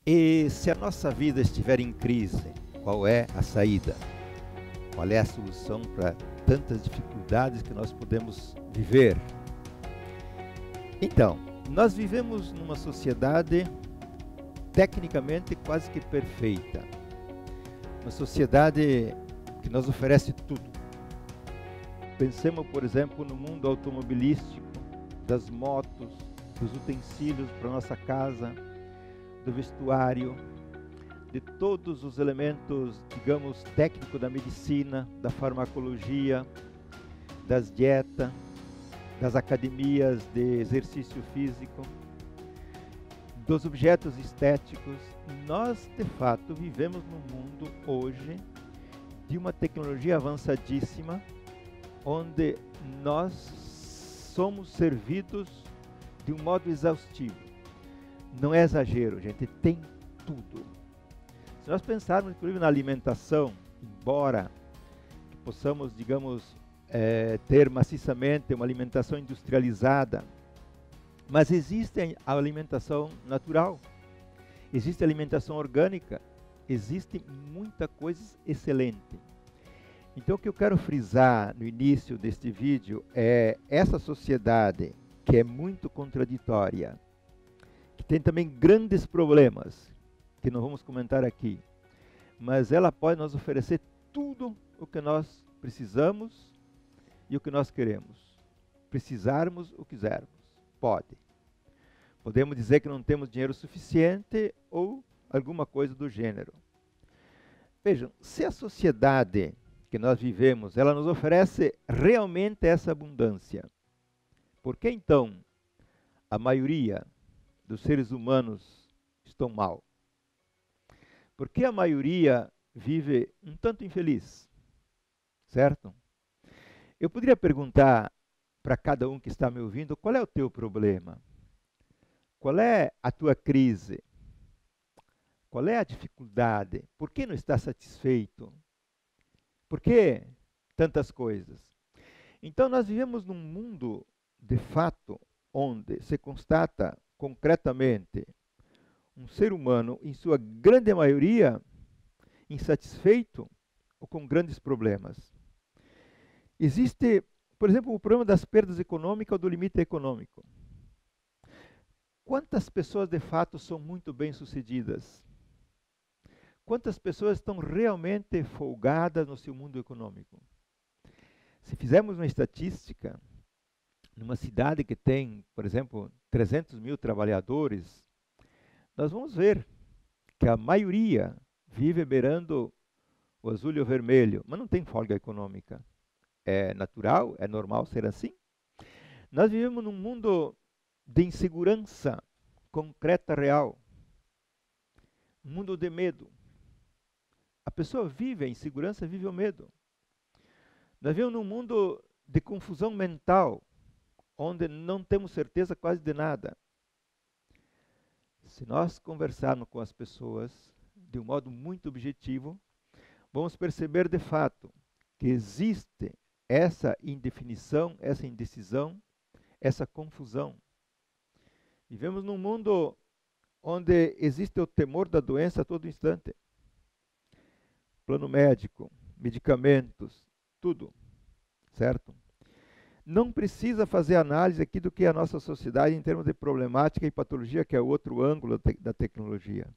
E se a nossa vida estiver em crise, qual é a saída? Qual é a solução para tantas dificuldades que nós podemos viver? Então, nós vivemos numa sociedade tecnicamente quase que perfeita. Uma sociedade que nos oferece tudo. Pensemos, por exemplo, no mundo automobilístico, das motos, dos utensílios para nossa casa, do vestuário, de todos os elementos, digamos, técnicos da medicina, da farmacologia, das dietas, das academias de exercício físico, dos objetos estéticos. Nós, de fato, vivemos num mundo hoje de uma tecnologia avançadíssima, onde nós somos servidos de um modo exaustivo. Não é exagero, gente, tem tudo. Se nós pensarmos, inclusive, na alimentação, embora possamos, digamos, ter maciçamente uma alimentação industrializada, mas existe a alimentação natural, existe a alimentação orgânica, existe muita coisa excelente. Então, o que eu quero frisar no início deste vídeo é essa sociedade que é muito contraditória, que tem também grandes problemas, que não vamos comentar aqui, mas ela pode nos oferecer tudo o que nós precisamos e o que nós queremos. Precisarmos ou quisermos. Pode. Podemos dizer que não temos dinheiro suficiente ou alguma coisa do gênero. Vejam, se a sociedade que nós vivemos, ela nos oferece realmente essa abundância, por que então a maioria dos seres humanos estão mal? Por que a maioria vive um tanto infeliz? Certo? Eu poderia perguntar para cada um que está me ouvindo, qual é o teu problema? Qual é a tua crise? Qual é a dificuldade? Por que não está satisfeito? Por que tantas coisas? Então nós vivemos num mundo, de fato, onde se constata concretamente um ser humano, em sua grande maioria, insatisfeito ou com grandes problemas. Existe, por exemplo, o problema das perdas econômicas ou do limite econômico. Quantas pessoas de fato são muito bem-sucedidas? Quantas pessoas estão realmente folgadas no seu mundo econômico? Se fizermos uma estatística, numa cidade que tem, por exemplo, 300 mil trabalhadores, nós vamos ver que a maioria vive beirando o azul e o vermelho, mas não tem folga econômica. É natural, é normal ser assim. Nós vivemos num mundo de insegurança concreta, real. Um mundo de medo. A pessoa vive a insegurança, vive o medo. Nós vivemos num mundo de confusão mental, onde não temos certeza quase de nada. Se nós conversarmos com as pessoas de um modo muito objetivo, vamos perceber de fato que existe essa indefinição, essa indecisão, essa confusão. Vivemos num mundo onde existe o temor da doença a todo instante. Plano médico, medicamentos, tudo, certo? Não precisa fazer análise aqui do que é a nossa sociedade em termos de problemática e patologia, que é outro ângulo da tecnologia.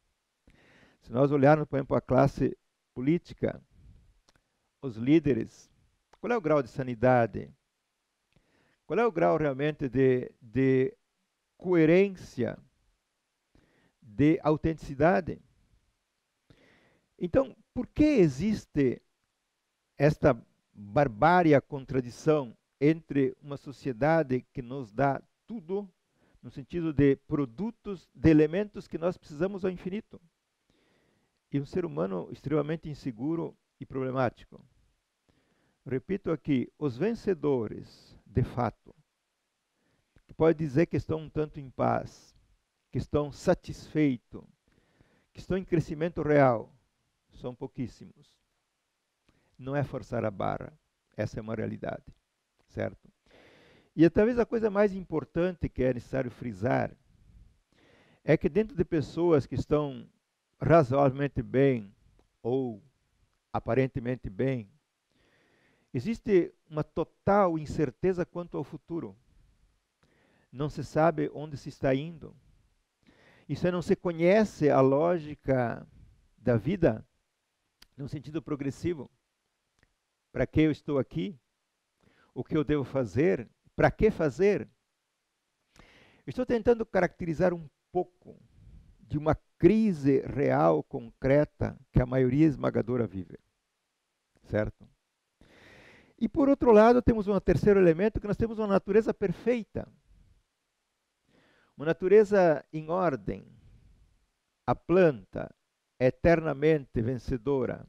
Se nós olharmos, por exemplo, a classe política, os líderes, qual é o grau de sanidade? Qual é o grau realmente de coerência, de autenticidade? Então, por que existe esta barbárie, a contradição entre uma sociedade que nos dá tudo, no sentido de produtos, de elementos que nós precisamos ao infinito, e um ser humano extremamente inseguro e problemático? Repito aqui, os vencedores, de fato, que pode dizer que estão um tanto em paz, que estão satisfeitos, que estão em crescimento real, são pouquíssimos. Não é forçar a barra, essa é uma realidade, certo? E talvez a coisa mais importante que é necessário frisar é que dentro de pessoas que estão razoavelmente bem ou aparentemente bem, existe uma total incerteza quanto ao futuro. Não se sabe onde se está indo. Isso não se conhece a lógica da vida no sentido progressivo. Para que eu estou aqui? O que eu devo fazer? Para que fazer? Estou tentando caracterizar um pouco de uma crise real, concreta, que a maioria esmagadora vive. Certo? E por outro lado, temos um terceiro elemento, que nós temos uma natureza perfeita. Uma natureza em ordem. A planta é eternamente vencedora.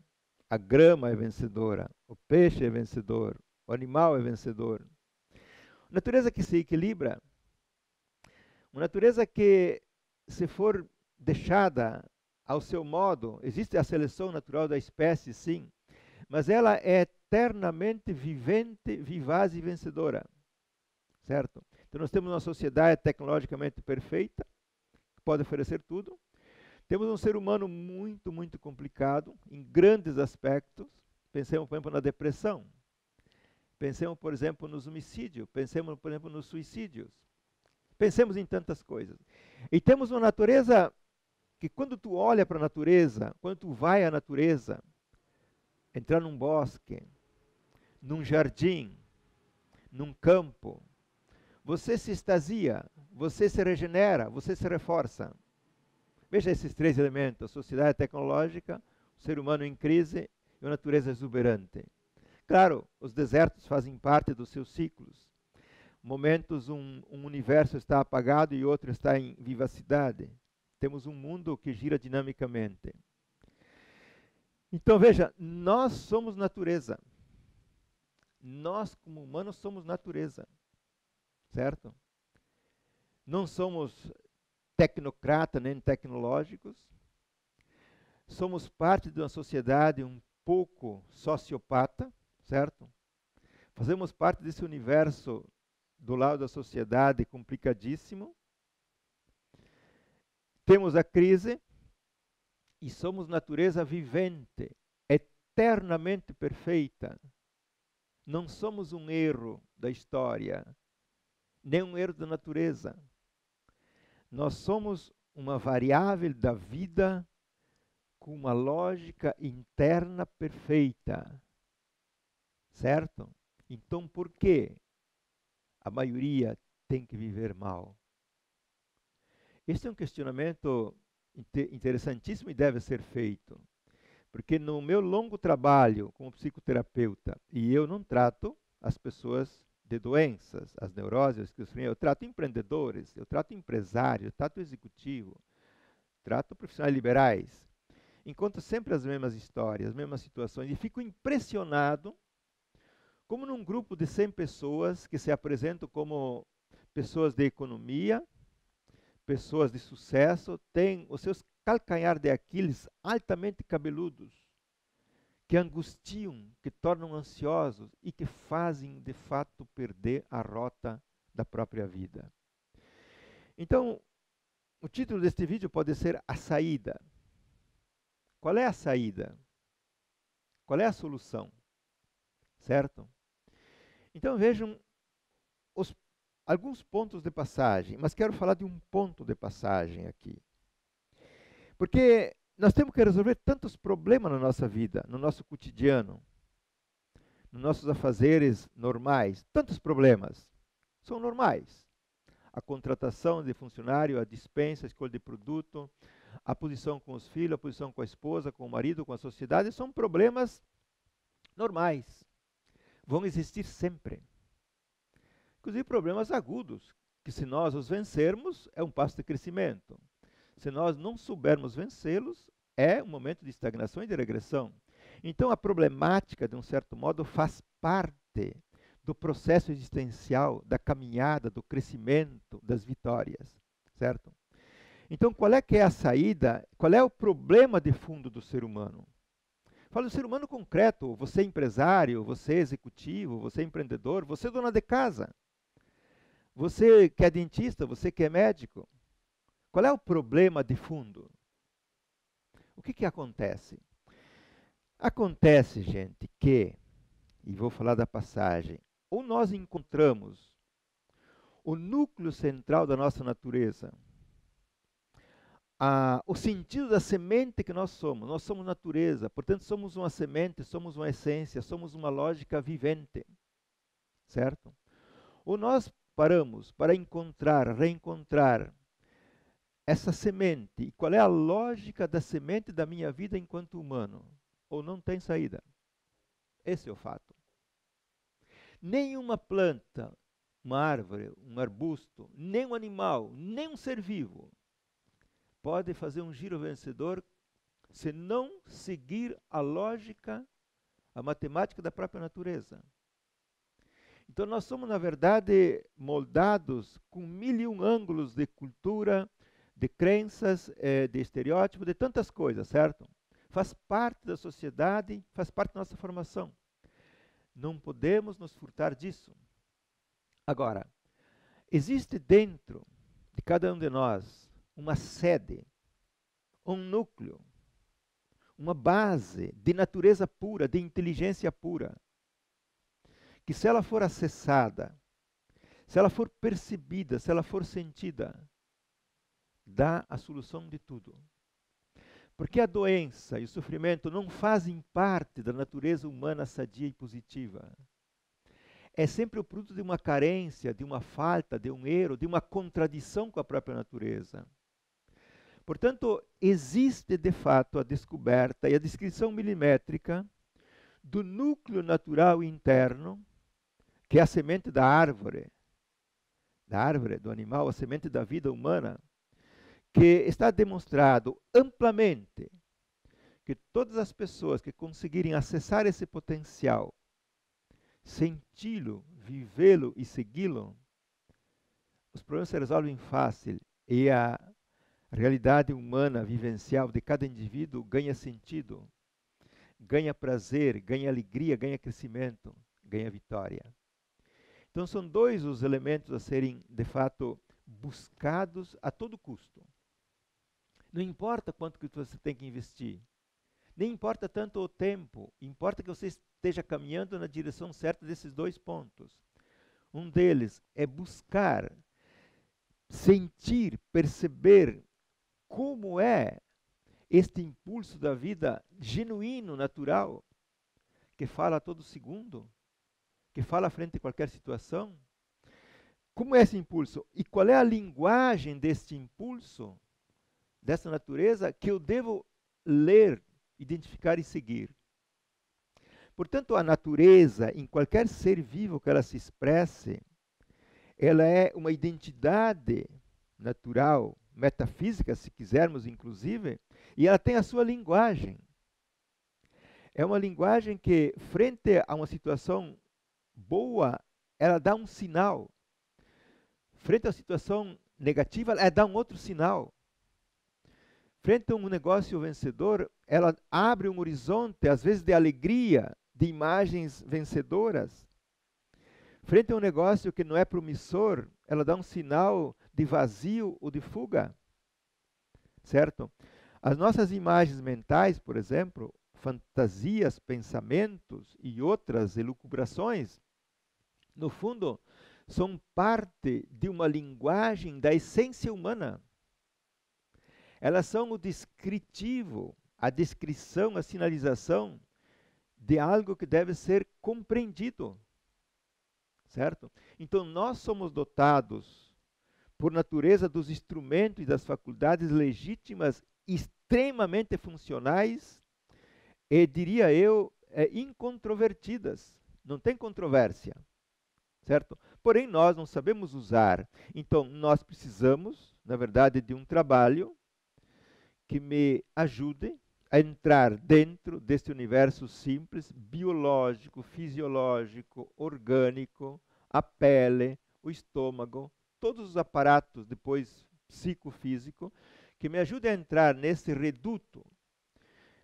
A grama é vencedora. O peixe é vencedor. O animal é vencedor. Uma natureza que se equilibra. Uma natureza que, se for deixada ao seu modo, existe a seleção natural da espécie, sim, mas ela é eternamente vivente, vivaz e vencedora. Certo? Então nós temos uma sociedade tecnologicamente perfeita, que pode oferecer tudo. Temos um ser humano muito, muito complicado, em grandes aspectos. Pensemos, por exemplo, na depressão. Pensemos, por exemplo, nos homicídios. Pensemos, por exemplo, nos suicídios. Pensemos em tantas coisas. E temos uma natureza que, quando tu olha para a natureza, quando tu vai à natureza, entrar num bosque, num jardim, num campo, você se extasia, você se regenera, você se reforça. Veja esses três elementos: a sociedade tecnológica, o ser humano em crise e a natureza exuberante. Claro, os desertos fazem parte dos seus ciclos. Momentos um universo está apagado e outro está em vivacidade. Temos um mundo que gira dinamicamente. Então veja, nós somos natureza. Nós, como humanos, somos natureza. Certo? Não somos tecnocratas nem tecnológicos. Somos parte de uma sociedade um pouco sociopata, certo? Fazemos parte desse universo do lado da sociedade complicadíssimo. Temos a crise e somos natureza vivente, eternamente perfeita. Não somos um erro da história, nem um erro da natureza. Nós somos uma variável da vida com uma lógica interna perfeita. Certo? Então, por que a maioria tem que viver mal? Este é um questionamento interessantíssimo e deve ser feito. Porque no meu longo trabalho como psicoterapeuta, e eu não trato as pessoas de doenças, as neuroses, a esquizofrenia, eu trato empreendedores, eu trato empresários, eu trato executivo, trato profissionais liberais. Encontro sempre as mesmas histórias, as mesmas situações, e fico impressionado como num grupo de 100 pessoas que se apresentam como pessoas de economia, pessoas de sucesso, têm os seus calcanhar de Aquiles altamente cabeludos, que angustiam, que tornam ansiosos e que fazem, de fato, perder a rota da própria vida. Então, o título deste vídeo pode ser A Saída. Qual é a saída? Qual é a solução? Certo? Então vejam alguns pontos de passagem, mas quero falar de um ponto de passagem aqui. Porque nós temos que resolver tantos problemas na nossa vida, no nosso cotidiano, nos nossos afazeres normais. Tantos problemas são normais. A contratação de funcionário, a dispensa, a escolha de produto, a posição com os filhos, a posição com a esposa, com o marido, com a sociedade, são problemas normais. Vão existir sempre. Inclusive problemas agudos, que se nós os vencermos, é um passo de crescimento. Se nós não soubermos vencê-los, é um momento de estagnação e de regressão. Então a problemática, de um certo modo, faz parte do processo existencial, da caminhada, do crescimento, das vitórias. Certo? Então, qual é que é a saída? Qual é o problema de fundo do ser humano? Falo do ser humano concreto. Você é empresário, você é executivo, você é empreendedor, você é dona de casa. Você que é dentista, você que é médico. Qual é o problema de fundo? que que acontece? Acontece, gente, que, e vou falar da passagem, ou nós encontramos o núcleo central da nossa natureza, o sentido da semente que nós somos. Nós somos natureza, portanto somos uma semente, somos uma essência, somos uma lógica vivente, certo? Ou nós paramos para encontrar, reencontrar essa semente, e qual é a lógica da semente da minha vida enquanto humano, ou não tem saída. Esse é o fato. Nenhuma planta, uma árvore, um arbusto, nem um animal, nem um ser vivo pode fazer um giro vencedor se não seguir a lógica, a matemática da própria natureza. Então nós somos, na verdade, moldados com 1001 ângulos de cultura, de crenças, de estereótipos, de tantas coisas, certo? Faz parte da sociedade, faz parte da nossa formação. Não podemos nos furtar disso. Agora, existe dentro de cada um de nós uma sede, um núcleo, uma base de natureza pura, de inteligência pura, que se ela for acessada, se ela for percebida, se ela for sentida, dá a solução de tudo. Porque a doença e o sofrimento não fazem parte da natureza humana sadia e positiva. É sempre o produto de uma carência, de uma falta, de um erro, de uma contradição com a própria natureza. Portanto, existe de fato a descoberta e a descrição milimétrica do núcleo natural interno, que é a semente da árvore, do animal, a semente da vida humana, que está demonstrado amplamente que todas as pessoas que conseguirem acessar esse potencial, senti-lo, vivê-lo e segui-lo, os problemas se resolvem fácil e a realidade humana, vivencial de cada indivíduo ganha sentido, ganha prazer, ganha alegria, ganha crescimento, ganha vitória. Então são dois os elementos a serem, de fato, buscados a todo custo. Não importa quanto que você tem que investir, nem importa tanto o tempo, importa que você esteja caminhando na direção certa desses dois pontos. Um deles é buscar, sentir, perceber como é este impulso da vida genuíno, natural, que fala a todo segundo, que fala frente a qualquer situação. Como é esse impulso? E qual é a linguagem deste impulso, dessa natureza, que eu devo ler, identificar e seguir? Portanto, a natureza, em qualquer ser vivo que ela se expresse, ela é uma identidade natural, metafísica, se quisermos, inclusive, e ela tem a sua linguagem. É uma linguagem que, frente a uma situação boa, ela dá um sinal. Frente a uma situação negativa, ela dá um outro sinal. Frente a um negócio vencedor, ela abre um horizonte, às vezes de alegria, de imagens vencedoras. Frente a um negócio que não é promissor, ela dá um sinal de vazio ou de fuga. Certo? As nossas imagens mentais, por exemplo, fantasias, pensamentos e outras elucubrações, no fundo, são parte de uma linguagem da essência humana. Elas são o descritivo, a descrição, a sinalização de algo que deve ser compreendido. Certo? Então, nós somos dotados, por natureza, dos instrumentos e das faculdades legítimas, extremamente funcionais e, diria eu, incontrovertidas. Não tem controvérsia. Certo? Porém, nós não sabemos usar. Então, nós precisamos, na verdade, de um trabalho que me ajude a entrar dentro deste universo simples, biológico, fisiológico, orgânico, a pele, o estômago, todos os aparatos depois psicofísico, que me ajude a entrar nesse reduto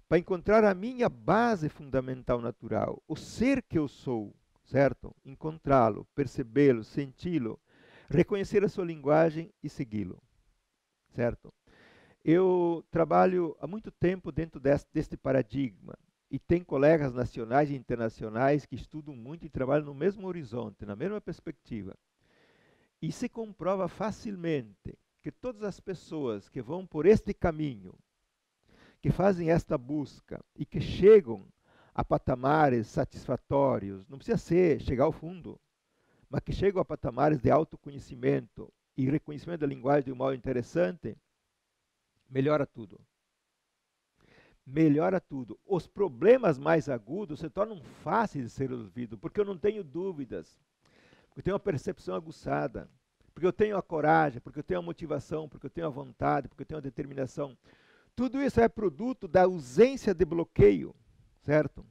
para encontrar a minha base fundamental natural, o ser que eu sou, certo? Encontrá-lo, percebê-lo, senti-lo, reconhecer a sua linguagem e segui-lo, certo? Eu trabalho há muito tempo dentro deste paradigma e tem colegas nacionais e internacionais que estudam muito e trabalham no mesmo horizonte, na mesma perspectiva. E se comprova facilmente que todas as pessoas que vão por este caminho, que fazem esta busca e que chegam a patamares satisfatórios, não precisa chegar ao fundo, mas que chegam a patamares de autoconhecimento e reconhecimento da linguagem de um modo interessante, melhora tudo. Melhora tudo. Os problemas mais agudos se tornam fáceis de ser resolvidos, porque eu não tenho dúvidas, porque eu tenho uma percepção aguçada, porque eu tenho a coragem, porque eu tenho a motivação, porque eu tenho a vontade, porque eu tenho a determinação. Tudo isso é produto da ausência de bloqueio, certo?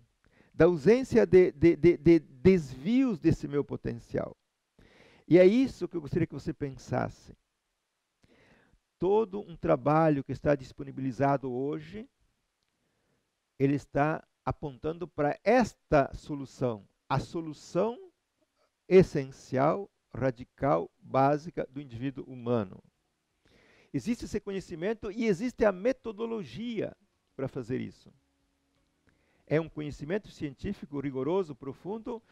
Da ausência de desvios desse meu potencial. E é isso que eu gostaria que você pensasse. Todo um trabalho que está disponibilizado hoje, ele está apontando para esta solução, a solução essencial, radical, básica do indivíduo humano. Existe esse conhecimento e existe a metodologia para fazer isso. É um conhecimento científico rigoroso, profundo,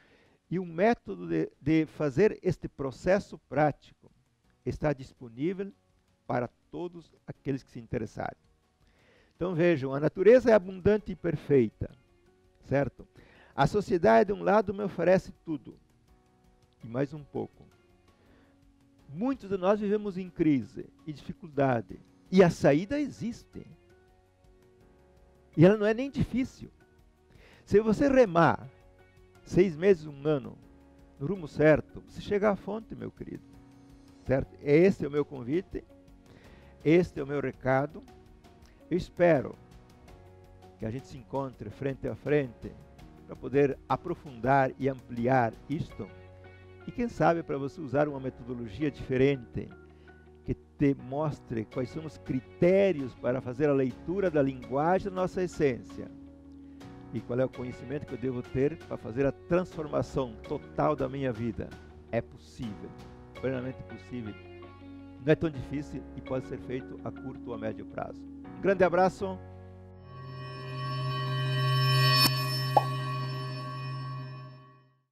e um método de fazer este processo prático está disponível para todos aqueles que se interessarem. Então vejam, a natureza é abundante e perfeita, certo? A sociedade, de um lado, me oferece tudo, e mais um pouco. Muitos de nós vivemos em crise e dificuldade, e a saída existe. E ela não é nem difícil. Se você remar 6 meses, 1 ano, no rumo certo, você chega à fonte, meu querido. Certo? Este é o meu convite, este é o meu recado. Eu espero que a gente se encontre frente a frente para poder aprofundar e ampliar isto. E quem sabe para você usar uma metodologia diferente, que te mostre quais são os critérios para fazer a leitura da linguagem da nossa essência. E qual é o conhecimento que eu devo ter para fazer a transformação total da minha vida. É possível, plenamente possível. Não é tão difícil e pode ser feito a curto ou a médio prazo. Um grande abraço.